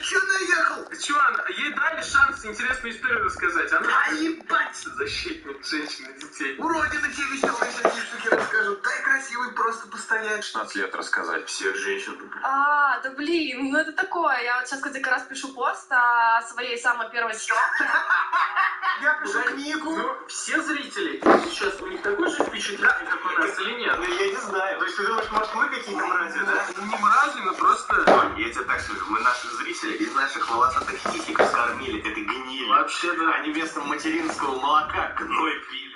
чё наехал? Чё она?Ей дали шанс интересную историю рассказать. Она... Да ебать! Защитник женщин и детей. Уродины тебе веселые всякие штуки расскажут. Дай красивый просто постоять. 16 лет рассказать. Всех женщин. Да блин, ну это такое. Я вот сейчас как раз пишу пост о своей самой первой съемке. Я пишу книгу. Ну, все зрители сейчас у них такое же впечатление, как у нас, или нет? Ну, я не знаю. То есть ты думаешь, может, мы какие-то мрази, да? Ну, не мрази, но просто... Я тебе так скажу, мы наших зрителей из наших волосатых хихиков скормили. Это гнили. Вообще, да. Они вместо материнского молока гной пили.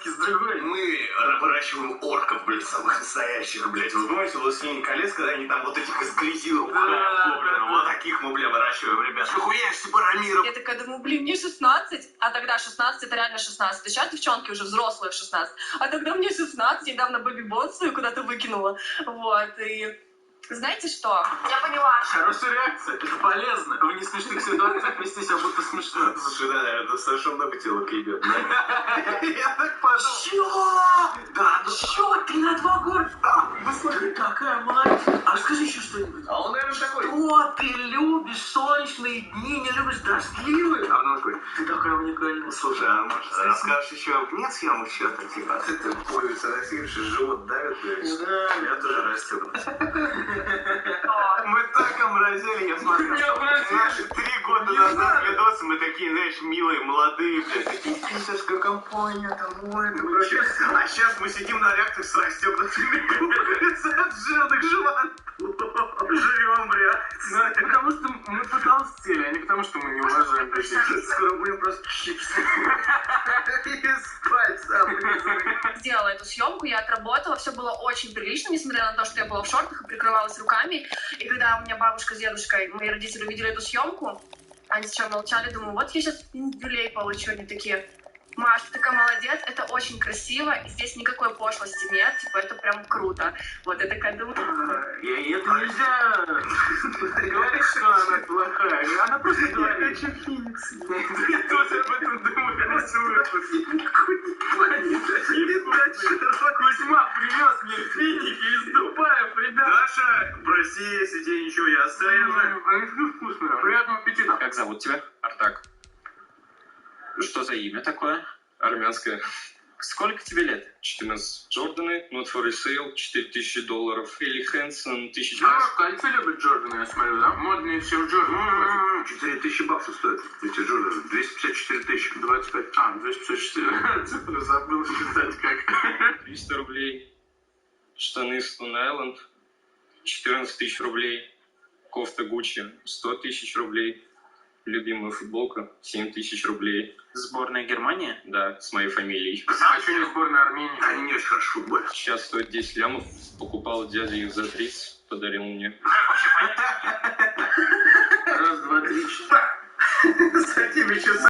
С другой. Мы выращиваем орков, блядь, самых настоящих, блядь. Вы помните, «Властелин колец», когда они там вот этих из грязи вот таких мы, бля, выращиваем, ребят. Охуяешься, Барамиров. Я такая думаю, блин, мне 16, а тогда 16 это реально 16. А сейчас девчонки уже взрослые в 16. А тогда мне 16, недавно бэби-бот свою куда-то выкинула. Вот, и... Знаете что? Я поняла. Хорошая реакция, это полезно. В несмешных ситуациях вести себя будто смешно. Слушай, да, наверное, совершенно много тела клебет. Я так подумал. Чё? Да, ну чё, ты на 2 года? Посмотри, какая мать. А расскажи еще что-нибудь. А он, наверное, такой. Что ты любишь солнечные дни, не любишь дождливые? А он такой. Ты такая уникальная. Слушай, а может, расскажешь еще? Нет съемок что-то, типа, ты появится, расскажешь, живот давит, блядь. Да. Я тоже растет. Мы так омразили, я смотрю. Наши 3 года назад видосы, мы такие, знаешь, милые, молодые, блядь, такие, питерская компания, там, ой, ну, короче. А сейчас мы сидим на реакторах с расстегнутыми от жирных животных. Живем, блядь. Потому что мы потолстели, а не потому что мы не уважаем людей. Скоро будем просто чипсы. И спать сам. Сделала эту съемку, я отработала, все было очень прилично, несмотря на то, что я была в шортах и прикрывалась руками. И когда у меня бабушка с дедушкой, мои родители увидели эту съемку, они сначала молчали, думаю, вот я сейчас люлей получу, они такие... Маш, ты такая молодец, это очень красиво, и здесь никакой пошлости нет, типа, это прям круто. Вот, я такая думаю... И это нельзя говорить, что она плохая. Она просто говорит. Я хочу Феникс. Я тоже об этом думаю. Кузьма привез мне финики из Дубая, ребят. Даша, прости, если тебе ничего не оставил. Они вкусные. Приятного аппетита. Как зовут тебя? Артак. Что за имя такое? Армянская. Сколько тебе лет? 14. Джорданы, not for resale, $4000. Или Хэнсон, 1000. Кольцы любят Джорданы, я смотрю, да? Модные все в Джорданы. 4000 баксов стоят эти Джорданы. 254 тысячи. 25. 254. Цифры забыл считать как. 300 рублей. Штаны Stone Island, 14 тысяч рублей. Кофта Гуччи, 100 тысяч рублей. Любимая футболка, 7 тысяч рублей. Сборная Германии? Да, с моей фамилией. А что не сборная Армении? Они не очень хорошо в футболе. Сейчас стоит 10 лямов. Покупал дядя их за 30, подарил мне. Раз, два, три, четыре. С такими часами.